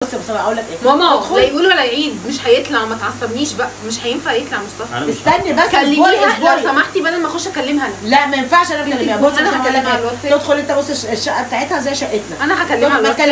بص اقول لك ايه ماما، لا يقول ولا يعيد. مش هيطلع، ما تعصبنيش بقى. مش هينفع يطلع مصطفى. استني بس كلميها لو سمحتي بدل ما اخش اكلمها انا. لا ما ينفعش انا اكلمها. بص انا هكلمها على الواتساب. تدخل انت بص الشقه بتاعتها زي شقتنا. انا هكلمها على الواتساب.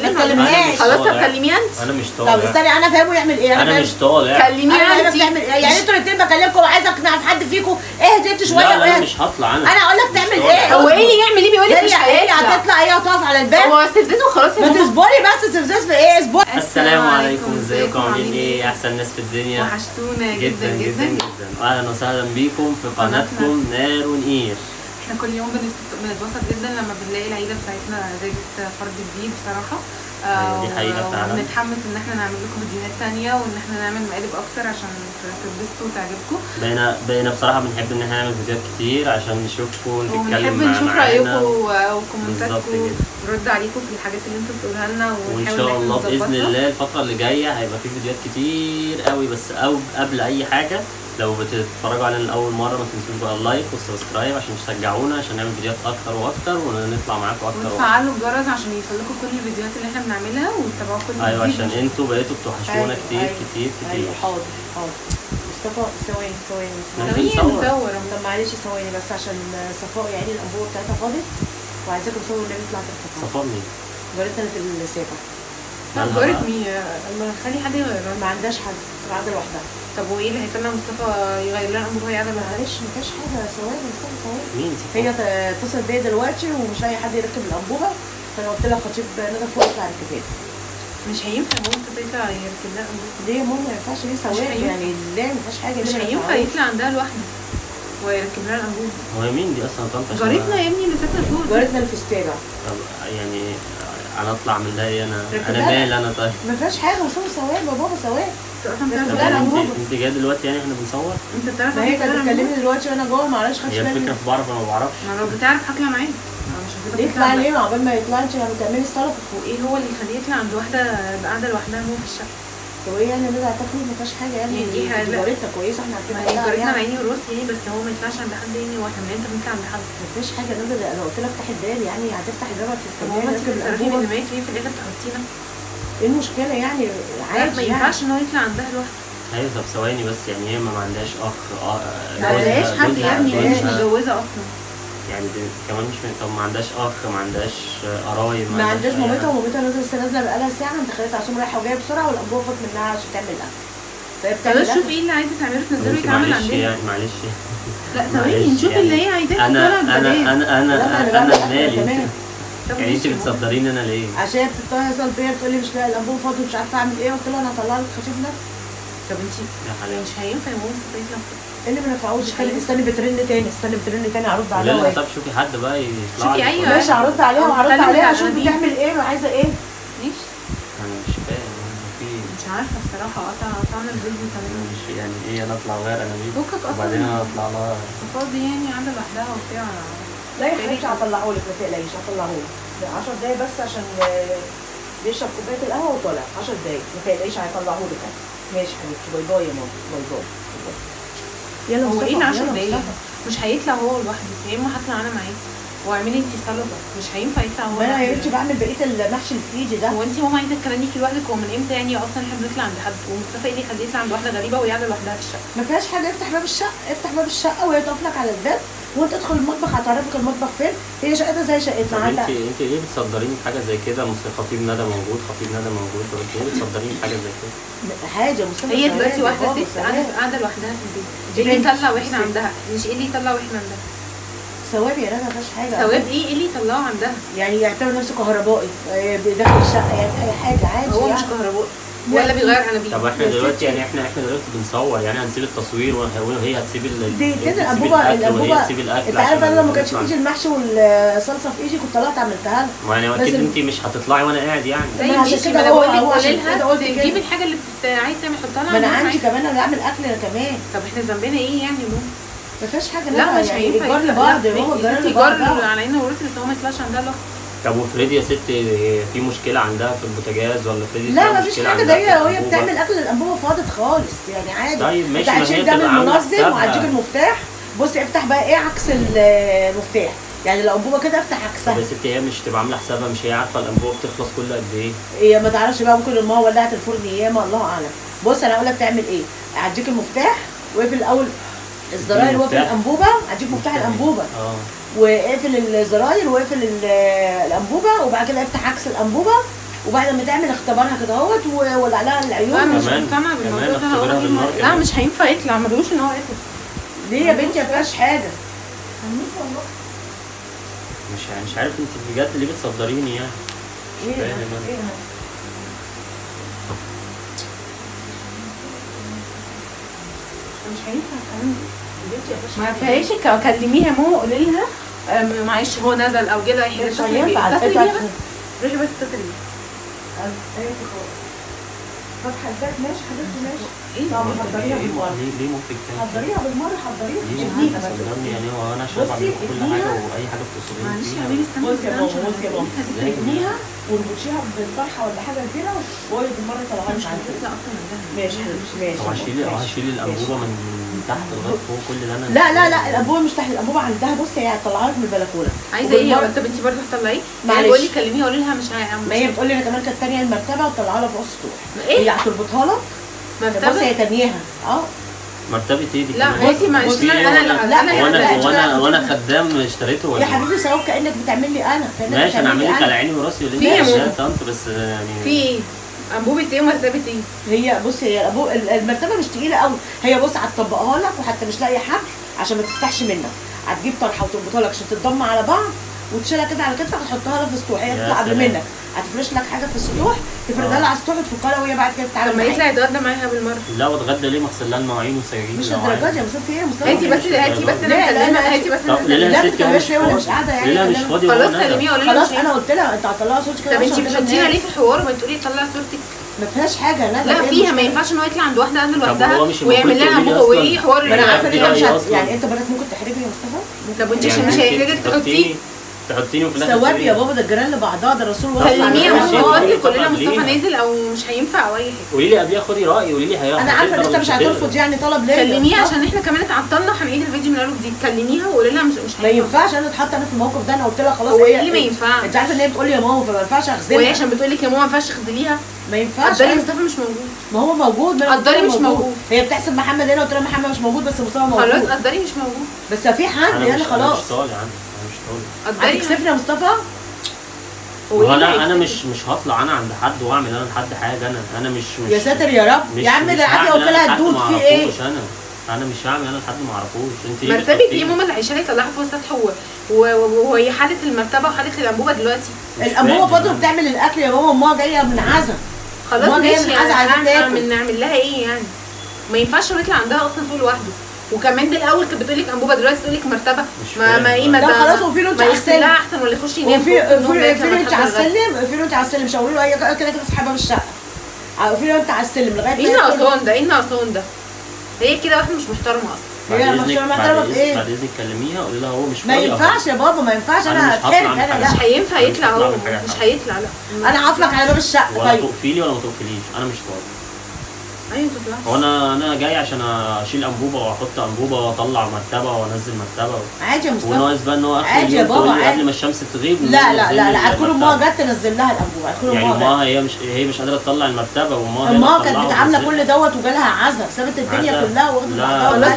ما تكلمهاش خلاص هتكلميها انت. انا مش طالع. طب استني انا فاهمه يعمل ايه. انا مش طالع. كلميها انت. يعني انتوا الاثنين بكلمكم وعايزه اقنع حد فيكم اهديت شويه. لا انا مش هطلع. انا اقول لك تعمل ايه. هو ايه اللي يعمل ايه؟ بيقول لك مش هي هتطلع هي وتقف على الباب. هو استفزازه وخلاص. ما تصبري بس. استفزاز في ايه؟ اصبري. السلام عليكم، ازيكم عاملين ايه؟ احسن ناس في الدنيا. وحشتونا جدا جدا جدا. واهلا وسهلا بيكم في قناتكم نار ونقير. احنا كل يوم بنتبسط جدا لما بنلاقي العيله بتاعتنا زادت فرد جديد بصراحه. دي حقيقة فعلا. ونتحمس ان احنا نعمل لكم فيديوهات تانية وان احنا نعمل مقالب اكتر عشان تتبسطوا وتعجبكم. بقينا بصراحة بنحب ان احنا نعمل فيديوهات كتير عشان نشوفكم ونتكلم ونحب نشوف رايكم بالظبط وكومنتاتكم ونرد عليكم في الحاجات اللي انتوا بتقولها لنا وان شاء الله باذن الله الفترة اللي جاية هيبقى في فيديوهات كتير قوي. بس قبل اي حاجة لو بتتفرجوا علينا لاول مره ما تنسوش بقى اللايك والسبسكرايب عشان تشجعونا عشان نعمل فيديوهات اكتر واكتر ونطلع معاكم اكتر واكتر. وتفعلوا الجرس عشان يوصلكم كل الفيديوهات اللي احنا بنعملها وتتابعوا كل جديد. ايوه عشان انتوا بقيتوا بتوحشونا كتير كتير كتير. ايوه حاضر مصطفى ثواني نصور. طب معلش ثواني بس عشان صفاء يعني الانبوبه بتاعتها فاضت وعايزاكم تصوروا النبي طلعت صفاء مين؟ جارتنا في السابع. طب جارت مين؟ ما نخلي حد يغيرها. ما عندهاش حد قاعده لوحدها. طب وايه اللي هيخلي مصطفى يغير لنا الامور وهي قاعده لوحدها؟ معلش ما فيهاش حاجه. ثواني مين؟ هي اتصلت بيا دلوقتي ومش لاقي حد يركب الانبوبه فانا قلت لها خطيب ندى فوق يطلع الكتاب. مش هينفع مامتك تطلع يركب لها الانبوبه. ليه يا ماما ما ينفعش؟ ليه ثواني يعني ليه ما فيهاش حاجه؟ مش هينفع يطلع عندها لوحده ويركب لها الانبوبه. هو مين دي اصلا طنط؟ جارتنا يا ابني اللي ساكنه فوق. جارتنا اللي في السابع. طب يعني انا اطلع من ده ايه؟ انا مال انا طيب ما فيهاش حاجه. وصور ثواب يا بابا ثواب. انت جايه دلوقتي يعني احنا بنصور؟ انت بتعرف ما هي كانت بتكلمني دلوقتي وانا جوه معلش خدش بالي. هي الفكره في بعرف انا ما بعرفش. ما لو بتعرف هطلع معاك. ليه يطلع ليه؟ عقبال ما يطلع انت بتعملي السلطه. وايه هو اللي يخليه يطلع عند واحده قاعده لوحدها هو في الشقه؟ طب ايه يعني نرجع تاكل ما فيهاش حاجه يعني دي جارتنا كويسه احنا عارفين هي جارتنا على عيني وراسي يعني بس هو ما يطلعش عند حد يعني. هو احنا امتى بنطلع عند حد؟ ما فيش حاجه نرجع. انا قلت لها افتح الباب يعني هتفتح الباب هو ما انت بتصرفي من دماغك ليه في الاخر تحطينا؟ ايه المشكله يعني؟ عادي ما ينفعش ان هو يطلع عندها لوحده. ايوه طب ثواني بس يعني هي ما عندهاش اخ ما عندهاش حد يا ابني. هي مش متجوزه اصلا يعني كمان مش طب ما عندهاش اخ ما عندهاش قرايب ما عندهاش مامتها. ومامتها نازله بقالها ساعه انت خليت عصام رايحه وجايه بسرعه والانبوبه فات منها عشان تعمل اكل. فهي بتعمل شوف ايه اللي عايزه تعمله تنزله يتعمل عندنا. يعني معلش لا ثواني نشوف اللي هي عايزاه. انا مالي يعني انت بتصدريني انا ليه؟ عشان بتتصل بيا بتقول لي مش لاقي الانبوبه فاضي مش عارفه اعمل ايه. قلت لها انا هطلع لك خطيبنا. طب انت مش هينفع يا ماما تطلع ايه اللي ما نفعوش؟ استني بترن تاني هرد عليها. طب شوفي حد بقى يطلع. شوفي ايوه ماشي هرد عليها اشوف بتعمل ايه وعايزه ايه. ماشي انا مش فاهم في مش عارفه الصراحه. قطعنا الفيديو تمام. مش يعني ايه انا اطلع غير انا بيه فكك اصلا وبعدين انا اطلع لها فاضي يعني قاعده لوحدها وبتاع. لا يا حبيبتي هطلعهولك ما تقلقيش هطلعهولك 10 دقايق بس عشان بيشرب كوبايه القهوه وطالع 10 دقايق ما تقلقيش هيطلعهولك. ماشي حبيبتي باي باي يا ماما باي باي. يلا هو ايه 10 دقايق؟ مش هيطلع هو لوحده يا اما هطلع انا معاه واعملي انت سلطه. مش هينفع يطلع هو. انا يا بنتي بعمل بقيه المحشي اللي في ايدي ده. هو انت ماما عايزه تكلميكي لوحدك؟ هو من امتى يعني اصلا احنا بنطلع عند حد؟ ومصطفى ايه اللي يخليه يطلع عند واحده غريبه وهي قاعده لوحدها في الشقه؟ ما فيهاش حاجه. افتح باب الشقه وهي تقف لك على الباب وانت تدخل المطبخ هتعرفك المطبخ فين. هي شقتها زي شقتنا. انت ليه بتصدريني حاجه زي كده؟ خطيب ندى موجود ليه بتصدريني حاجه زي كده؟ حاجه مصطفى هي دلوقتي واحده ست قاعده لوحدها في البيت. ايه اللي يطلع واحنا عندها؟ مش ايه اللي يطلع واحنا عندها؟ ثواب يا رنا ما فيهاش حاجه. ثواب ايه اللي يطلعه عندها؟ يعني يعتبر نفسه كهربائي داخل الشقه يعني اي حاجه عادي. هو مش كهربائي ولا بيغير انابيب. طب احنا دلوقتي يعني احنا دلوقتي بنصور يعني هنسيب التصوير وهي هتسيب دي كده الانبوبه. انت عارف انا لو ما كانش في ايدي المحشي والصلصه في ايدي كنت طلعت عملتها لها. يعني اكيد انت مش هتطلعي وانا قاعد يعني. طيب عشان كده هو عشان كده قلت كده. تجيب الحاجه اللي عايز تعمل حطها لها. ما انا عندي كمان انا بعمل اكل انا كمان. طب احنا ذنبنا ايه يعني يا ماما؟ ما فيهاش حاجه. لا مش هينفع. الجار لبعض هو الجار على عيننا وراسي بس هو ما يطلعش عندها لوحده. طب وفريدي يا ستي في مشكله عندها في البوتاجاز ولا فريدي؟ لا ما فيش حاجه. ده هي بتعمل اكل الانبوبه فاضت خالص يعني عادي. طيب ماشي. ما هي ده المنظم وهتجيب المفتاح. بصي افتح بقى ايه عكس المفتاح. يعني الانبوبه كده افتح عكسها. طب يا ستي هي مش تبقى عامله حسابها، مش هي عارفه الانبوبه بتخلص كل قد ايه؟ هي ما تعرفش بقى، ممكن امها ولعت الفرن ياما الله اعلم. بص انا هقول لك تعمل ايه، هديك المفتاح واقفل الاول الزراير واقفل الانبوبه، هديك مفتاح الانبوبه واقفل الزراير واقفل الانبوبه، وبعد كده افتح عكس الانبوبه، وبعد ما تعمل اختبارها كده اهوت وولع لها العيون. لا مش مقتنعه بالموضوع ده. لا مش هينفع يطلع، ما تقولوش ان هو قتل. ليه يا بنتي ما فيهاش حاجه؟ مش عارف انت بجد ليه بتصدريني يعني؟ مش فاهم انا. مش هينفع الكلام ده. ما فيهاش. كلميها ماما قولي لها معلش هو نزل او جه اي حاجه. مش هينفع اتصلي بيها بس، روحي بس اتصلي بيها. فتحة الباب ماشي حبيبتي ماشي. ايه؟ طب حضريها بالمره. ليه ممكن كده؟ حضريها بالمره، حضريها. ليه تصدرني يعني؟ هو انا عشان بعمل كل حاجه واي حاجه بتوصلني معلش يا حبيبي استنى. بصي يا ماما، بصي يا ماما، تجيبيها وربطيها بالطرحه ولا حاجه كبيره وهي بالمره طلعها مش عارفه. لا اكتر من ده. ماشي حبيبتي ماشي. هشيل الانبوبه من تحت لغايه فوق كل ده انا. لا الانبوبه مش تحت، الانبوبه عندها بصي هي هتطلعها لك من البلكونه. عايزه ايه؟ طب انت برضه هتطلعيه؟ معلش بقول لي كلميها قولي لها مش هعمل. ما هي بتقول لي انا كمان كانت تانيه المرتبه وتطلعها لها فوق السطوح. ايه؟ هي هتربطها لك مرتبه. بصي هي تانيها مرتبه ايه دي؟ لا بصي معلش وانا خدام اشتريته ولا يا حبيبتي سواء كانك بتعمل لي انا. ماشي انا اعمل لك على عيني وراسي واللي انت يا طنط، بس يعني في ايه؟ انبوبه ايه ومرتبه ايه؟ هي بصي هي المرتبه مش تقيله قوي، هي بصي هتطبقها لك وحتى مش لاقيه حبل عشان ما تفتحش منك، هتجيب طرحه وتربطها لك عشان تتضم على بعض وتشيلها كده على كتفك وتحطها لها في السطوح، هي تطلع قبل منك، هتفرش لك حاجه في السطوح تفردها لها على السطوح وتفكها لها وهي بعد كده تتعامل معاك. لما يطلع يتغدى معاها بالمره. لا واتغدى ليه؟ ما اغسل لها المواعين وسجاجيد. مش الدرجات يا مصطفى، في ايه يا مصطفى؟ هاتي بس انا هكلمها. هاتي بس انا لا مش قاعده يعني. لا مش فاضي. خلاص كلميها قولي لها. خلاص انا قلت لها انت هتطلعي صوتك كده. طب انت بتحطينا ليه في حوار وما تقولي طلعي صورتك؟ ما فيهاش حاجه. لا فيها، ما ينفعش ان هو يطلع عند واحده عنده لوحدها ويعمل لها ابوه وايه حوار. انا عارفه ان هي مش يعني انت بنات ممكن تحرجي يا مصطفى. طب انت مش هيحرجك تحطيني وفي الاخر ثواب يا بابا، ده الجيران لبعضها، ده الرسول كلميها وقولي كلنا مصطفى نازل او مش هينفع او اي حاجه. قولي لي قبليها خدي رايي، قولي لي هياخد. انا عارفه ان انت مش هترفض يعني طلب ليا. كلميها عشان احنا كمان اتعطلنا وهنعيد الفيديو من اول وجديد. كلميها وقولي لها مش ما ينفعش انا اتحط انا في الموقف ده. انا قلت لها خلاص. هو ايه اللي ما ينفعش؟ انت عارفه ان هي بتقول لي يا ماما فما ينفعش اغسلها. وهي عشان بتقول لك يا ماما ما ينفعش تغسليها. ما ينفعش. قدري مصطفى مش موجود. ما هو موجود. قدري مش موجود. هي بتحسب محمد هنا، قلت لها محمد مش موجود بس مصطفى موجود. خلاص قدري مش موجود. بس في حد يعني خلاص. انا مش طالع. هتكسفني يا مصطفى. انا مش هطلع انا عند حد واعمل انا لحد حاجه. انا مش يا ساتر يا رب يا عم، ده العافيه قلت لها تدوب في ايه. انا مش هعمل انا لحد ما اعرفوش. انت ليه مرتبه ايه ماما اللي عايشه يطلعها فوق السطح وهي حاله المرتبه وحاله الانبوبه دلوقتي. الانبوبه فاضله بتعمل الاكل يا ماما، امها جايه من عزا. خلاص ماشي نعمل لها ايه يعني؟ ما ينفعش هو يطلع عندها اصلا فوق لوحده. وكمان ده الاول كانت بتقول لك انبوبه دلوقتي تقول لك مرتبه. ما ايه ما خلاص. وفي نوت على السلم احسن ولا يخش ينام في نوت على السلم. في نوت على السلم مش هقول له هي كده كده في حباب الشقه. في نوت على السلم لغايه ايه ناقصان ده؟ ايه ناقصان ده؟ هي كده واحده مش محترمه اصلا. هي مش محترمه في ايه؟ بعد اذنك كلميها قولي لها هو مش ما ينفعش يا بابا، ما ينفعش. انا هتحرج انا. لا مش هينفع يطلع هو، مش هيطلع. لا انا هقفلك على باب الشقه. ولا تقفلي ولا ما تقفليش، انا مش فاضي. ايوه ما تطلعش. هو انا جاي عشان اشيل انبوبه واحط انبوبه واطلع مرتبه وانزل مرتبه. عادي يا مصطفى. وناقص بقى ان هو عادي يا بابا عادي قبل ما الشمس تغيب. لا هتكون امها جت تنزل لها الانبوبه. هتكون يعني امها هي مش قادره تطلع المرتبه امها كانت بتعامله كل دوت وجالها عزا، سابت الدنيا كلها واخدت بعضها. خلاص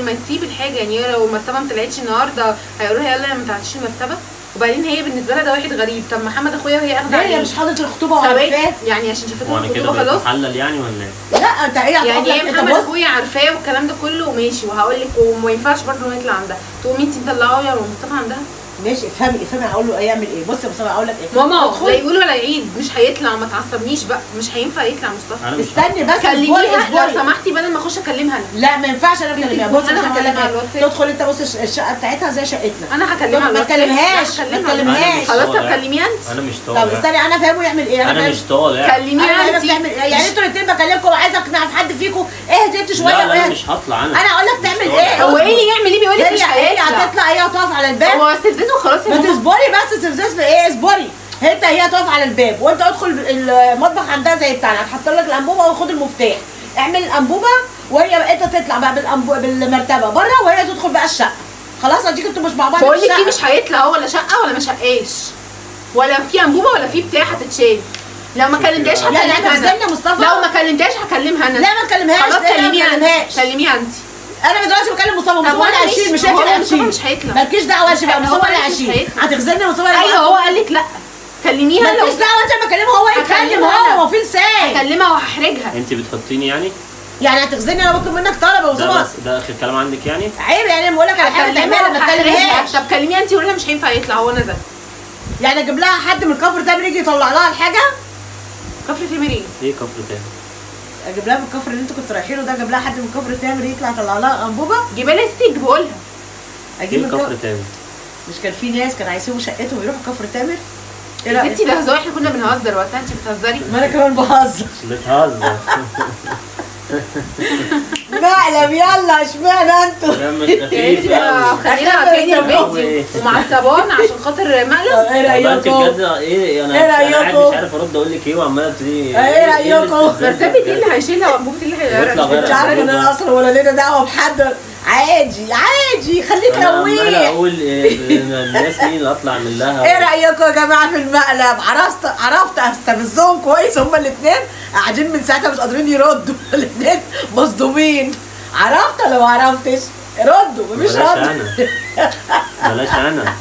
ما تسيب الحاجه يعني. لو المرتبه ما طلعتش النهارده هيقولوا لها يلا ما تعديش المرتبه. وبعدين هي بالنسبه لها ده واحد غريب. طب محمد اخويا وهي اخده عليه. هي مش حاطط الخطوبه وعارفاه يعني عشان شافته الخطوبه خلاص محلل يعني ولا ايه؟ لا انت ايه يعني هي محمد اخويا عارفاه والكلام ده كله ماشي. وهقول لك وما ينفعش برضه انه يطلع عندها. تقومي انت مطلعاه يا مصطفى عندها. ماشي افهمي هقول له يعمل ايه. بصي يا مصطفى هقول لك ايه. ماما لا يقول ولا يعيد. مش هيطلع. ما تعصبنيش بقى. مش هينفع يطلع مصطفى. استني بس كلميها لو سمحتي بدل ما اخش اكلمها انا. لا ما ينفعش انا اكلمها. بصي انا هكلمها على الواتساب. تدخل انت بص الشقه بتاعتها زي شقتنا. انا هكلمها على الواتساب. ما تكلمهاش. خلاص طب كلميها انت. انا مش طالع. طب استني انا فاهمه يعمل ايه. انا مش طالع. كلميها انت. بتعمل ايه يعني؟ انتوا الاثنين بكلمكم وعايزه اقنع في حد فيكم. اهدي انت شويه. لا انا مش هطلع. انا اقول لك تعمل ايه. هو ايه اللي يعمل ايه؟ بيقول لك مش هي هتطلع. هي هتقف على الباب. هو استفزازه وخلاص يا ماما. اصبري بس. استفزاز في ايه؟ اصبري. هي هتقف على الباب وانت ادخل المطبخ عندها زي بتاعنا. هتحط لك الانبوبه وخد المفتاح. اعمل الانبوبه وهي انت تطلع بقى بالمرتبه بره وهي تدخل بقى الشقه. خلاص اديك انتوا مش مع بعض. بقول لك ايه، مش هيطلع هو، ولا شقه ولا ما شقاش، ولا في انبوبه ولا في بتاع هتتشال. لو ما كلمتهاش هكلمها يعني مصطفى، لو ما كلمتهاش هكلمها انا. لا ما تكلمهاش، خلاص كلميها انت، كلميها انت. انا دلوقتي بكلم مصطفى ولا هيشيل، مش انت اللي هتشيل. مش هيطلع، مالكيش دعوه يا شباب، مصطفى ولا هيشيل. هتخزني مصطفى؟ ايوه هو قال لك لا كلميها. مالكيش دعوه، انت بكلمه هو يتكلم، هو في لسان. هكلمها وهحرجها. انت بتحطيني يعني هتخزني، انا بطلب منك طلب يا مصطفى. ده اخر كلام عندك يعني؟ عيب يعني بقول لك على حاجه تعملها ما تكلمهاش. طب كلميها انت ولا مش هينفع يطلع هو نزل؟ يعني اجيب لها حد من كفر تامر يجي يطلع لها الحاجه؟ كفر تامر ايه؟ ايه كفر تامر؟ اجيب لها من الكفر اللي انتوا كنتوا رايحينه ده، اجيب لها حد من كفر تامر يطلع يطلع لها انبوبه؟ جيبها لها ستيك بقولها. اجيب من كفر تامر. مش كان في ناس كانوا عايزين شقتهم يروحوا كفر تامر؟ ايه رايك؟ انت ده هزار، احنا كنا بنهزر وقتها، انت بتهزري؟ ما انا كمان بهزر. بتهزر. مقلب يلا، اشمعنى انتوا؟ انت بقى خلينا فين الفيديو ومعصبان عشان خاطر مقلب. ايه رايكم؟ بجد ايه انا قاعد مش عارف ارد اقول لك ايه وعماله تبتدي. ايه رايكم؟ مرتبه ايه اللي هيشيلها وانبوبه اللي هيغيرها؟ مش عارف ان انا اصلا ولا لينا دعوه بحد. عادي عادي، خليك رويح. انا اقول الناس مين اللي اطلع من لها. ايه رايكم يا جماعه في المقلب؟ عرفت استفزهم كويس. هما الاثنين قاعدين من ساعتها مش قادرين يردوا، الاثنين مصدومين. عرفت ولا ما عرفتش؟ ردوا، مفيش رد. بلاش انا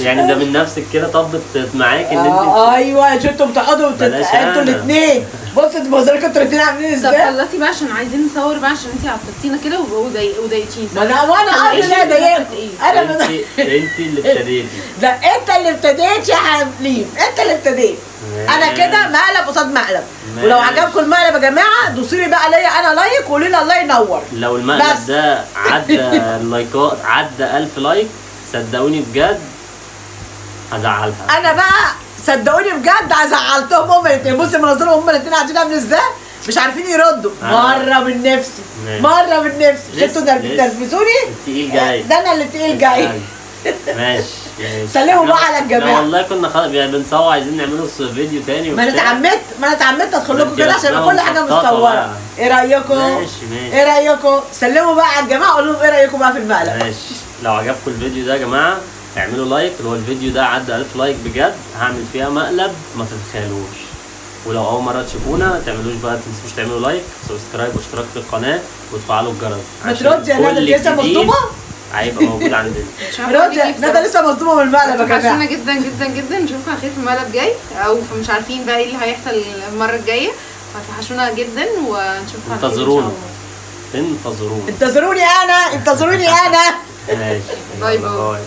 يعني ده من نفسك كده طبت معاك ان انت. ايوه انتوا بتقعدوا انتوا الاثنين. بصوا انتوا بهزركم انتوا الاثنين عاملين ازاي. طب خلصي بقى عشان عايزين نصور بقى، عشان انت عطلتينا كده وضايقتيني. ما انا قصدي لا ضايقت. انت اللي ابتديتي. ده انت اللي ابتديت يا حبيبي، انت اللي ابتديت. انا كده مقلب قصاد مقلب. ولو عجبكم المقلب يا جماعه دوسوا لي بقى ليا انا لايك وقولوا لي الله ينور. لو المقلب ده عدى اللايكات، عدى 1000 لايك، صدقوني بجد هزعلها. انا بقى صدقوني بجد زعلتهم هما الاثنين. بصي مناظرهم هما الاثنين قاعدين عاملين ازاي؟ مش عارفين يردوا. مره من نفسي، مره من نفسي. انتوا تنرفزوني. التقيل جاي. ده انا اللي التقيل جاي. ماشي. سلموا بقى على الجماعه. والله كنا خلاص يعني بنصور، عايزين نعمله فيديو تاني. ما انا اتعمدت ادخل لكم كده عشان كل حاجه متصوره. ايه رايكم؟ ماشي. ايه رايكم؟ سلموا بقى على الجماعه، قولوا لهم ايه رايكم بقى في المقلب. ماشي. لو عجبكم الفيديو ده يا جماعه اعملوا لايك. لو الفيديو ده عدى 1000 لايك بجد هعمل فيها مقلب ما تتخيلوش. ولو اول مره تشوفونا تعملوش بقى، تنسوش تعملوا لايك، سبسكرايب واشتراك في القناه وتفعلوا الجرس. ما تردي يا ندى، لسه مصدومه؟ هيبقى موجود عندنا. ردي ندى، لسه مصدومه من المقلب يا جماعه. وحشونا جدا جدا جدا. نشوفكم على خير في المقلب جاي، او مش عارفين بقى ايه اللي هيحصل المره الجايه. وحشونا جدا ونشوفكم على خير. انتظرونا. انتظروني انا. ماشي. باي باي.